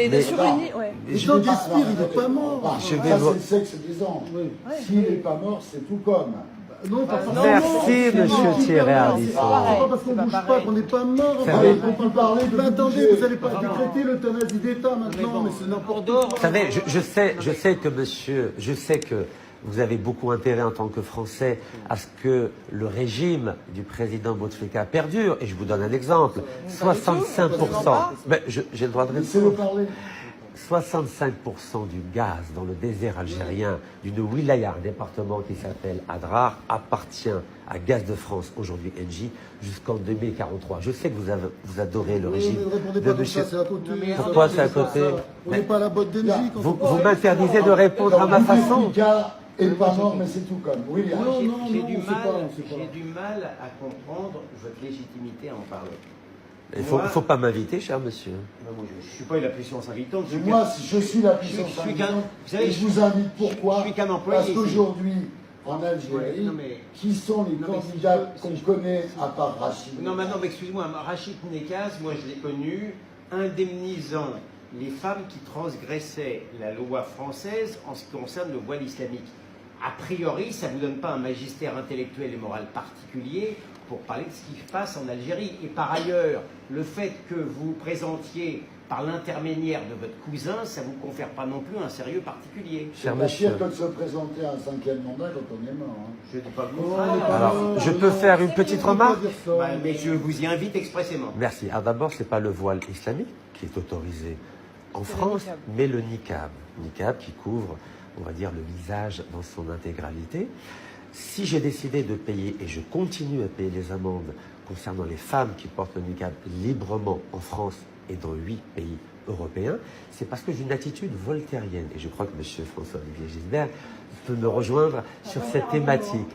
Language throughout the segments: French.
il est sur une île. Ouais. Mais Jean Despires, il n'est pas mort. Ça, c'est le sexe des anges. Oui. S'il n'est pas mort, c'est tout comme. Non, pas forcément. Merci, monsieur Thierry Ardisson. C'est pas parce qu'on ne bouge pas qu'on n'est pas mort. On peut parler de... Mais attendez, vous n'allez pas décréter l'euthanasie d'État maintenant, mais c'est n'importe quoi. Vous savez, je sais que monsieur, je sais que vous avez beaucoup intérêt en tant que Français à ce que le régime du président Bouteflika perdure. Et je vous donne un exemple. 65%. Mais j'ai le droit de répondre. 65% du gaz dans le désert algérien d'une wilaya, un département qui s'appelle Adrar, appartient à Gaz de France, aujourd'hui Engie, jusqu'en 2043. Je sais que vous adorez le régime de monsieur. Pourquoi c'est à côté? On n'est pas à la botte d'Engie. Vous m'interdisez de répondre à ma façon. Il n'est pas mort, mais c'est tout comme. Oui, j'ai du mal à comprendre votre légitimité à en parler. Il ne faut pas m'inviter, cher monsieur. Moi, je ne suis pas la puissance invitante. Moi, je suis la puissance invitante. Et je vous invite pourquoi? Parce qu'aujourd'hui, en Algérie, qui sont les candidats qu'on connaît à part Rachid? Non, maintenant, excuse-moi, Rachid Nekaz, moi je l'ai connu indemnisant les femmes qui transgressaient la loi française en ce qui concerne le voile islamique. A priori, ça ne vous donne pas un magistère intellectuel et moral particulier pour parler de ce qui se passe en Algérie. Et par ailleurs, le fait que vous présentiez par l'intermédiaire de votre cousin, ça ne vous confère pas non plus un sérieux particulier. C'est pas pire que de se présenter à un 5e mandat quand on est mort. Je ne dis pas le contraire. Alors, je peux faire une petite remarque? Mais je vous y invite expressément. Merci. Alors d'abord, ce n'est pas le voile islamique qui est autorisé en France, mais le niqab. Niqab qui couvre, on va dire, le visage dans son intégralité. Si j'ai décidé de payer, et je continue à payer les amendes concernant les femmes qui portent le niqab librement en France et dans 8 pays européens, c'est parce que j'ai une attitude voltairienne. Et je crois que M. François-Olivier Gisbert peut me rejoindre sur cette thématique.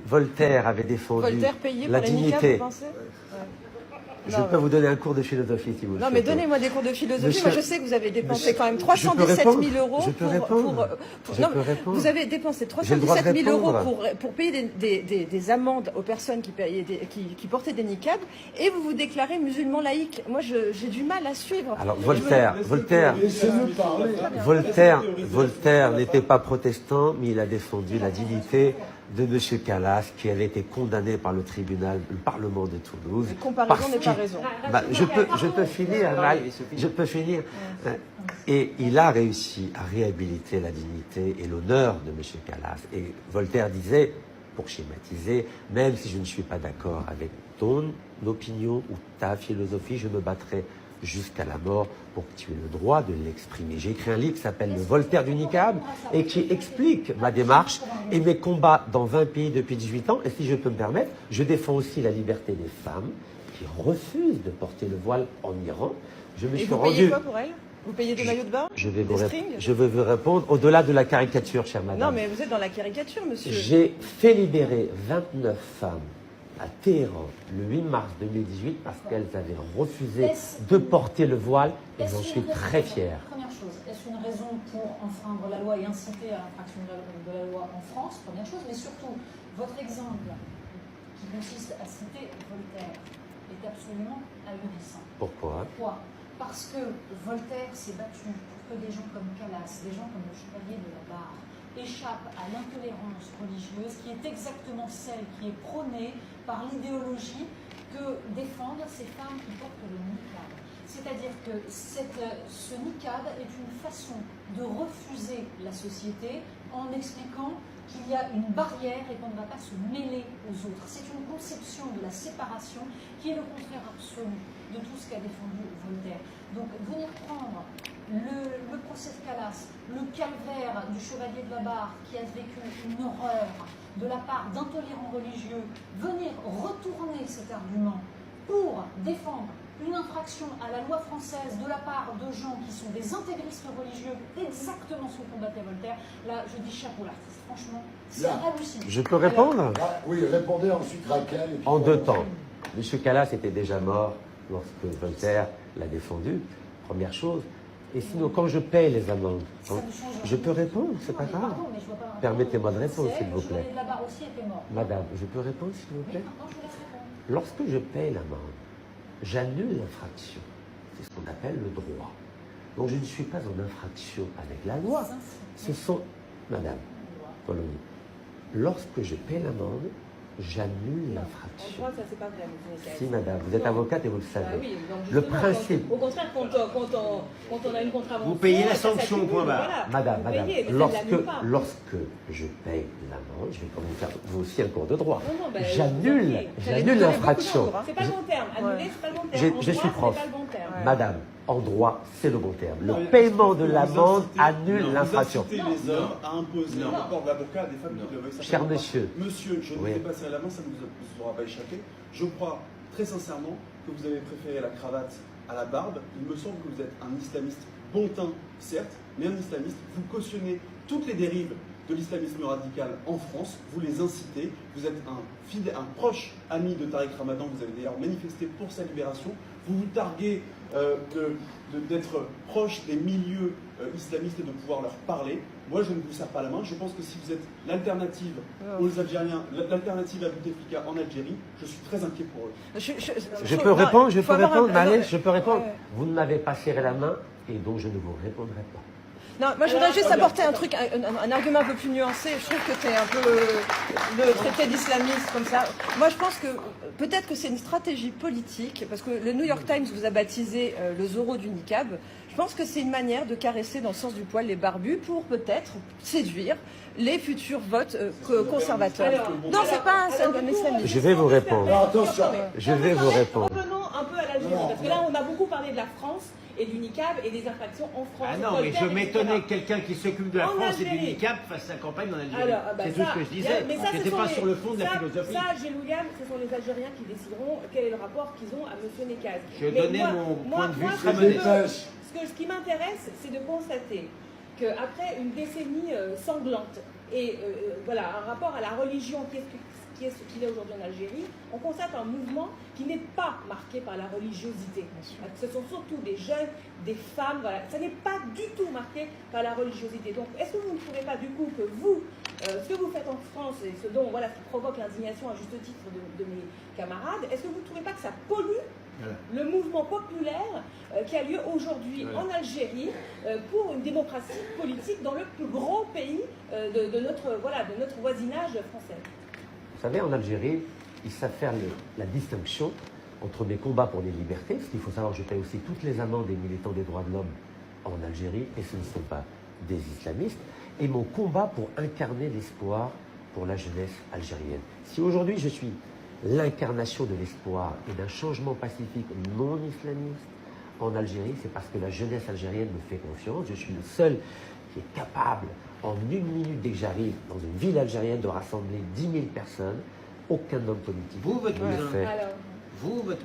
Voltaire avait défendu la dignité. Je peux vous donner un cours de philosophie si vous le souhaitez. Non, mais donnez-moi des cours de philosophie. Moi, je sais que vous avez dépensé quand même 317 000 euros vous avez dépensé 317 000 euros pour payer des amendes aux personnes qui portaient des niqabs et vous vous déclarez musulman laïque. Moi, j'ai du mal à suivre. Alors, Voltaire n'était pas protestant, mais il a défendu la dignité de M. Calas, qui avait été condamné par le tribunal, le Parlement de Toulouse. La comparaison n'est pas raison. Je peux finir. Et il a réussi à réhabiliter la dignité et l'honneur de M. Calas. Et Voltaire disait, pour schématiser, même si je ne suis pas d'accord avec ton opinion ou ta philosophie, je me battrai jusqu'à la mort pour que tu aies le droit de l'exprimer. J'ai écrit un livre qui s'appelle Le Voltaire du niqab et qui explique ma démarche et mes combats dans 20 pays depuis 18 ans. Et si je peux me permettre, je défends aussi la liberté des femmes qui refusent de porter le voile en Iran. Je me suis rendu... Vous payez quoi pour elles? Vous payez des maillots de bain? Je vais vous répondre au-delà de la caricature, chère madame. Non, mais vous êtes dans la caricature, monsieur. J'ai fait libérer 29 femmes à Téhéran le 8 mars 2018 parce qu'elles avaient refusé de porter le voile et j'en suis très fier. Première chose, est-ce une raison pour enfreindre la loi et inciter à l'infraction de la loi en France? Première chose, mais surtout, votre exemple qui consiste à citer Voltaire est absolument ahurissant. Pourquoi? Parce que Voltaire s'est battu pour que des gens comme Calas, des gens comme le Chevalier de la Barre, échappent à l'intolérance religieuse qui est exactement celle qui est prônée par l'idéologie que défendent ces femmes qui portent le niqab. C'est-à-dire que ce niqab est une façon de refuser la société en expliquant qu'il y a une barrière et qu'on ne va pas se mêler aux autres. C'est une conception de la séparation qui est le contraire absolu de tout ce qu'a défendu Voltaire. Donc venir prendre le procès de Calas, le calvaire du Chevalier de la Barre qui a vécu une horreur de la part d'intolérants religieux, venir retourner cet argument pour défendre une infraction à la loi française de la part de gens qui sont des intégristes religieux, exactement ce que combattait Voltaire, là je dis chapeau l'artiste, franchement, c'est hallucinant. Je peux répondre? Oui, répondez ensuite Raquel. En 2 temps. M. Calas était déjà mort lorsque Voltaire l'a défendu, première chose. Et sinon, quand je paye les amendes, je peux répondre, c'est pas grave. Permettez-moi de répondre, s'il vous plaît. Madame, je peux répondre, s'il vous plaît? Lorsque je paye l'amende, j'annule l'infraction. C'est ce qu'on appelle le droit. Donc je ne suis pas en infraction avec la loi. Ce sont, Madame Polony, lorsque je paie l'amende, j'annule l'infraction. En droit, ça c'est pas vrai, monsieur Necaze. Si, Madame, vous êtes avocate et vous le savez. Bah oui, donc Le justement, principe. Au contraire, quand on a une contravention, Vous payez la ça sanction, s'accumule, point barre. voilà. Madame, Vous madame, payez, mais ça ne l'annule pas. lorsque je paye l'amende, je vais quand même faire vous aussi un cours de droit. Non, ben, J'annule vous avez beaucoup l'infraction. d'ordre, hein. C'est pas le bon terme. Annuler, c'est pas le bon terme. En Je droit, suis c'est prof. pas le bon terme. Madame, en droit, c'est le bon terme. Le paiement de l'amende annule l'infraction. Vous incitez les hommes à imposer un rapport d'avocat à des femmes qui doivent s'appeler. Cher monsieur. Monsieur, je ne Oui. vais pas serrer la main, ça ne vous aura pas échappé. Je crois très sincèrement que vous avez préféré la cravate à la barbe. Il me semble que vous êtes un islamiste bon teint, certes, mais un islamiste. Vous cautionnez toutes les dérives de l'islamisme radical en France, vous les incitez, vous êtes un proche ami de Tariq Ramadan, vous avez d'ailleurs manifesté pour sa libération, vous vous targuez d'être proche des milieux islamistes et de pouvoir leur parler. Moi, je ne vous serre pas la main. Je pense que si vous êtes l'alternative aux Algériens, l'alternative à Bouteflika en Algérie, je suis très inquiet pour eux. Je peux répondre, mais allez, je peux répondre. Vous ne m'avez pas serré la main et donc je ne vous répondrai pas. Non, moi je voudrais juste apporter un truc, un argument un peu plus nuancé. Je trouve que tu es un peu le traité d'islamiste comme ça. Moi je pense que peut-être que c'est une stratégie politique, parce que le New York Times vous a baptisé le Zorro du niqab. Je pense que c'est une manière de caresser dans le sens du poil les barbus pour peut-être séduire les futurs votes conservateurs. Non, c'est pas un islamiste. Je vais vous répondre. Alors, attention. Je vais vous répondre. Revenons un peu à l'Algérie, parce que là on a beaucoup parlé de la France et du niqab et des infractions en France. Ah non, mais je m'étonnais que quelqu'un qui s'occupe de la France et du niqab fasse sa campagne en Algérie. C'est tout ce que je disais. Je n'étais pas sur le fond de la philosophie. Ça, Gilles William, ce sont les Algériens qui décideront quel est le rapport qu'ils ont à M. Necaze. Je donnais mon point de vue très modeste. Ce qui m'intéresse, c'est de constater qu'après une décennie sanglante et voilà, un rapport à la religion qui est ce qu'il est aujourd'hui en Algérie, on constate un mouvement qui n'est pas marqué par la religiosité. Ce sont surtout des jeunes, des femmes, voilà. Ça n'est pas du tout marqué par la religiosité. Donc, est-ce que vous ne trouvez pas du coup que vous, ce que vous faites en France et ce dont, voilà, ce qui provoque l'indignation à juste titre de mes camarades, est-ce que vous ne trouvez pas que ça pollue le mouvement populaire qui a lieu aujourd'hui en Algérie pour une démocratie politique dans le plus gros pays de notre voisinage français? Vous savez, en Algérie, ils savent faire la distinction entre mes combats pour les libertés, parce qu'il faut savoir que je paie aussi toutes les amendes des militants des droits de l'homme en Algérie, et ce ne sont pas des islamistes, et mon combat pour incarner l'espoir pour la jeunesse algérienne. Si aujourd'hui je suis l'incarnation de l'espoir et d'un changement pacifique non islamiste en Algérie, c'est parce que la jeunesse algérienne me fait confiance. Je suis le seul qui est capable, en une minute dès que j'arrive dans une ville algérienne, de rassembler 10 000 personnes. Aucun homme politique vous, votre ne le fait. Vous, votre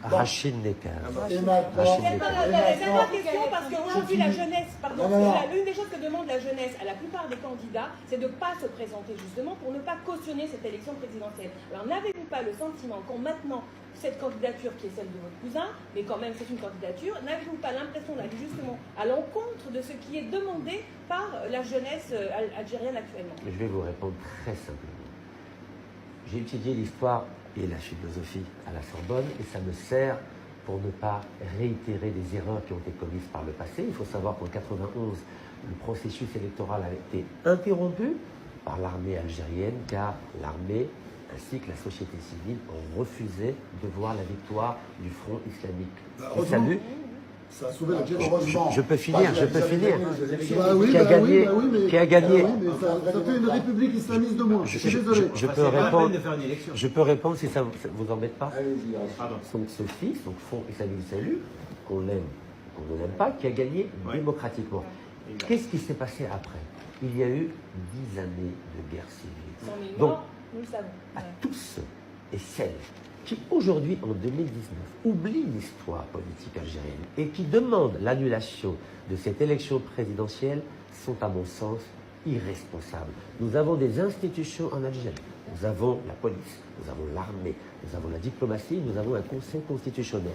Rachid Necaze. Et maintenant, C'est ma question parce qu'aujourd'hui la jeunesse, l'une des choses que demande la jeunesse à la plupart des candidats, c'est de ne pas se présenter justement pour ne pas cautionner cette élection présidentielle. Alors n'avez-vous pas le sentiment qu'en maintenant cette candidature qui est celle de votre cousin, mais quand même c'est une candidature, n'avez-vous pas l'impression d'aller justement à l'encontre de ce qui est demandé par la jeunesse algérienne actuellement? Je vais vous répondre très simplement. J'ai étudié l'histoire et la philosophie à la Sorbonne et ça me sert pour ne pas réitérer des erreurs qui ont été commises par le passé. Il faut savoir qu'en 1991, le processus électoral a été interrompu par l'armée algérienne car l'armée ainsi que la société civile ont refusé de voir la victoire du Front islamique. Salut. Ça a sauvé la heureusement. Je peux finir. Qui a gagné. Ça fait une république islamiste de moins. Je suis désolé. Je peux répondre si ça vous embête pas. Allez-y. Donc ce fils, donc Front islamique Salut, qu'on l'aime ou qu'on ne l'aime pas, qui a gagné démocratiquement. Qu'est-ce qui s'est passé après? Il y a eu 10 années de guerre civile. Donc, nous le savons. À tous ceux et celles qui aujourd'hui, en 2019, oublient l'histoire politique algérienne et qui demandent l'annulation de cette élection présidentielle sont, à mon sens, irresponsables. Nous avons des institutions en Algérie. Nous avons la police, nous avons l'armée, nous avons la diplomatie, nous avons un conseil constitutionnel.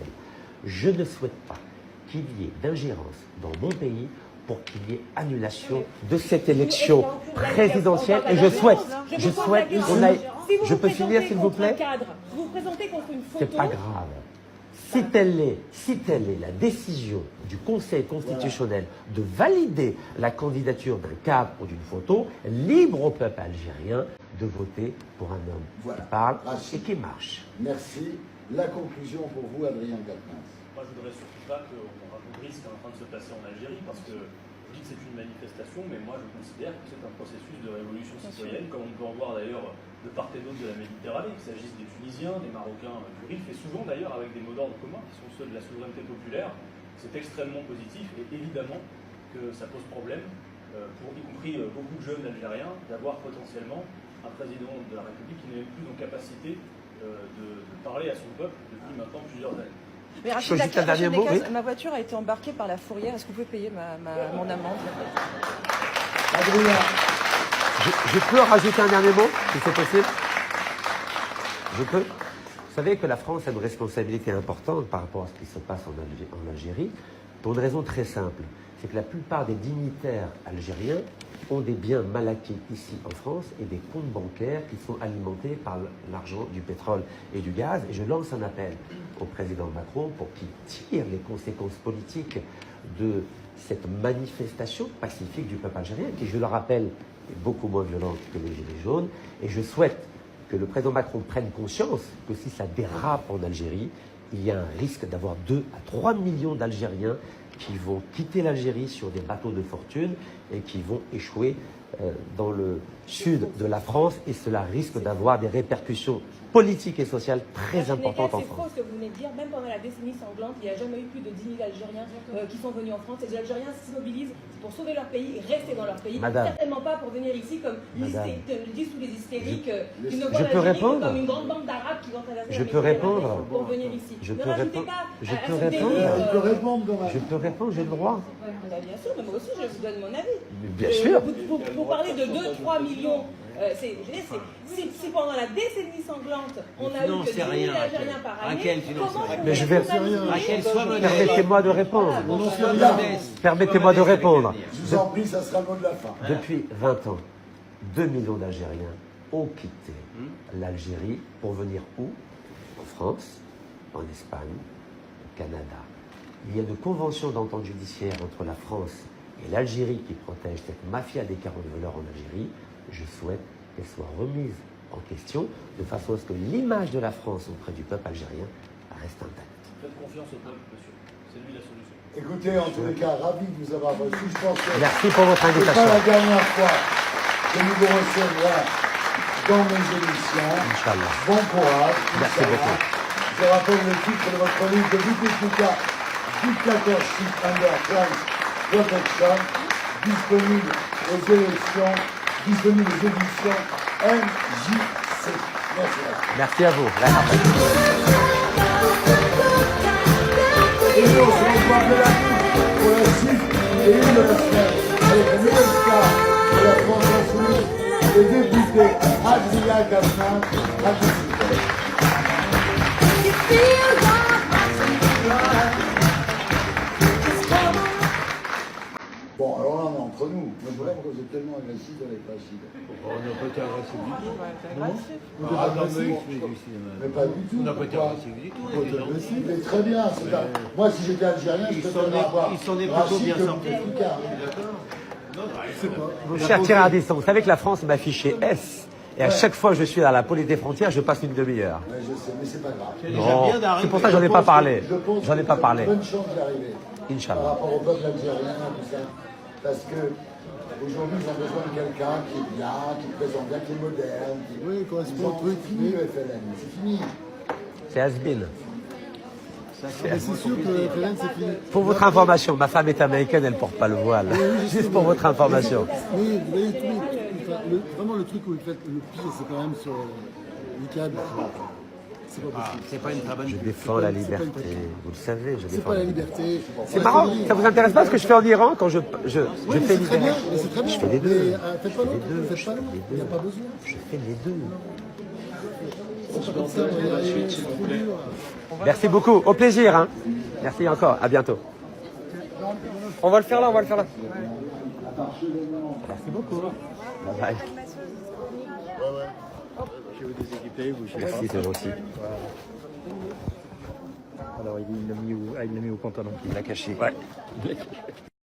Je ne souhaite pas qu'il y ait d'ingérence dans mon pays pour qu'il y ait annulation de cette élection présidentielle. Et je souhaite qu'on aille... Je peux finir, s'il vous plaît? Vous vous présentez contre une photo. C'est pas grave. Si telle est la décision du Conseil constitutionnel de valider la candidature d'un cadre ou d'une photo, libre au peuple algérien de voter pour un homme qui parle et qui marche. Merci. La conclusion pour vous, Adrien Quatennens. Moi, je ne voudrais surtout pas qu'on raconte ce qui est en train de se passer en Algérie, parce que je dis que c'est une manifestation, mais moi, je considère que c'est un processus de révolution citoyenne, comme on peut en voir d'ailleurs de part et d'autre de la Méditerranée, qu'il s'agisse des Tunisiens, des Marocains, du RIF, et souvent d'ailleurs avec des mots d'ordre communs, qui sont ceux de la souveraineté populaire. C'est extrêmement positif, et évidemment que ça pose problème, pour y compris beaucoup de jeunes Algériens, d'avoir potentiellement un président de la République qui n'est plus en capacité de parler à son peuple depuis maintenant plusieurs années. Mais Rachid Nekaz, ma voiture a été embarquée par la fourrière. Est-ce que vous pouvez payer mon amende? Adrien. Je peux rajouter un dernier mot, si c'est possible? Je peux? Vous savez que la France a une responsabilité importante par rapport à ce qui se passe en Algérie, pour une raison très simple. C'est que la plupart des dignitaires algériens ont des biens mal acquis ici en France et des comptes bancaires qui sont alimentés par l'argent du pétrole et du gaz. Et je lance un appel au président Macron pour qu'il tire les conséquences politiques de cette manifestation pacifique du peuple algérien, qui, je le rappelle, est beaucoup moins violente que les Gilets jaunes. Et je souhaite que le président Macron prenne conscience que si ça dérape en Algérie, il y a un risque d'avoir 2 à 3 millions d'Algériens qui vont quitter l'Algérie sur des bateaux de fortune et qui vont échouer dans le sud de la France, et cela risque d'avoir des répercussions politiques et sociales très importantes en France. C'est faux ce que vous venez de dire. Même pendant la décennie sanglante, il n'y a jamais eu plus de 10 000 Algériens qui sont venus en France. Et les Algériens se mobilisent pour sauver leur pays et rester dans leur pays. Madame, certainement pas pour venir ici comme disent tous les hystériques qui ne voient je peux l'Algérie que répondre. comme une grande bande d'Arabes qui vont traverser Je peux répondre. pour venir ici. Je Ne peux rajoutez répondre. pas Je à peux ce répondre. délire, Il peut répondre quand même. Je peux répondre, j'ai le droit. Bien sûr, mais moi aussi je vous donne mon avis. Bien sûr. Vous parlez de 2-3 millions. Si pendant la décennie sanglante, on a eu que 10 000 Algériens par année, Raquel, tu n'en sais rien. Mais je vais... Raquel, sois modeste. Permettez-moi de répondre. Modeste. Permettez-moi de répondre. Je vous en prie, ça sera le mot de la fin. Depuis 20 ans, 2 millions d'Algériens ont quitté l'Algérie pour venir où? En France, en Espagne, au Canada. Il y a une convention d'entente judiciaire entre la France et l'Algérie qui protège cette mafia des carottes voleurs en Algérie. Je souhaite qu'elle soit remise en question de façon à ce que l'image de la France auprès du peuple algérien reste intacte. Faites confiance au peuple, monsieur. C'est lui la solution. Écoutez, en tous les cas, ravi de vous avoir reçu. Je pense que Merci pour votre ce n'est invitation. pas la dernière fois que nous vous recevrons dans mes émissions. Inch'Allah. Bon courage. Merci beaucoup. Je rappelle le titre de votre livre de Bouteflika, Dictatorship Under Trump Protection, disponible aux éditions MJC. Merci. Merci à vous. Et nous, on se revoit de la pour la suite et une de la semaine avec la nouvelle star de la France Insoumise, le député Adrien Quatennens. À tout de suite. Bon, alors là, on est entre nous. Mais voilà pourquoi vous êtes tellement agressif avec Rachid. On n'a pas été agressif du tout. Ah, agressif. Mais pas du tout. On n'a pas été Pourquoi? agressif du tout. Vous êtes agressif. Mais très bien. Moi, si j'étais algérien, je préférerais avoir il s'en est plutôt Rachid bien que sorti. Bouteflika. Mon cher Thierry Ardisson, vous savez que la France m'a affiché S. Et à chaque fois que je suis à la police des frontières, je passe une demi-heure. Ouais, je sais, mais c'est pas grave. Non, c'est pour ça que j'en ai pas parlé. Je pense J'en ai que pas vous parlé. avez bonne chance d'y arriver. Par Inch'Allah. rapport au peuple algérien, tout ça. Parce que aujourd'hui, ils ont besoin de quelqu'un qui est bien, qui présente bien, qui est moderne. Oui, il correspond au truc. C'est fini le FLN, c'est fini. C'est Has-been. C'est sûr que le FLN, c'est fini. Pour votre information, ma femme est américaine, elle ne porte pas le voile. Juste pour votre information. Oui, vous voyez, vraiment le truc où vous faites le pire, c'est quand même sur l'ICAB. C'est pas possible. C'est pas une très bonne Je défends la liberté. Vous le savez, je C'est défends pas la la liberté. liberté. C'est marrant, ça vous intéresse pas ce que je fais en Iran quand je Oui, fais mais c'est très bien, l'hiver? mais c'est très bien. Je fais les deux. Mais faites pas l'autre, faites pas l'autre, il n'y a pas besoin. Je fais les deux. C'est comme ça, on va y arriver, c'est trop dur. Merci beaucoup. Au plaisir. Hein. Merci encore. À bientôt. On va le faire là, on va le faire là. Merci beaucoup. Bye bye. Je vais vous déséquiper, vous. Merci, c'est gentil. Alors il l'a mis au pantalon. Il l'a caché. Ouais.